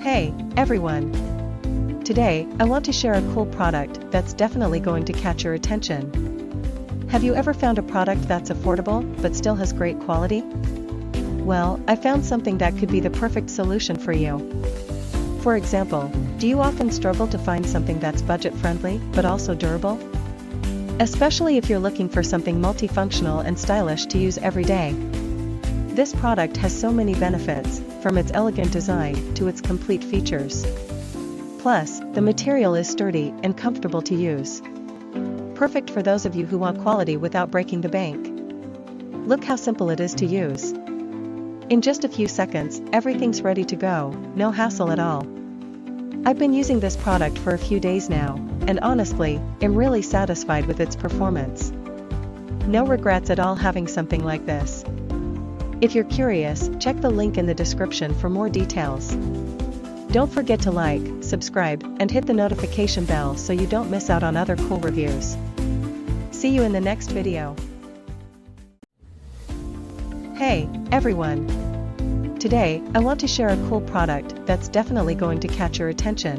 Hey, everyone! Today, I want to share a cool product that's definitely going to catch your attention. Have you ever found a product that's affordable, but still has great quality? Well, I found something that could be the perfect solution for you. For example, do you often struggle to find something that's budget-friendly, but also durable? Especially if you're looking for something multifunctional and stylish to use every day. This product has so many benefits, from its elegant design to its complete features. Plus, the material is sturdy and comfortable to use. Perfect for those of you who want quality without breaking the bank. Look how simple it is to use. In just a few seconds, everything's ready to go, no hassle at all. I've been using this product for a few days now, and honestly, am really satisfied with its performance. No regrets at all having something like this. If you're curious, check the link in the description for more details. Don't forget to like, subscribe, and hit the notification bell so you don't miss out on other cool reviews. See you in the next video. Hey, everyone! Today, I want to share a cool product that's definitely going to catch your attention.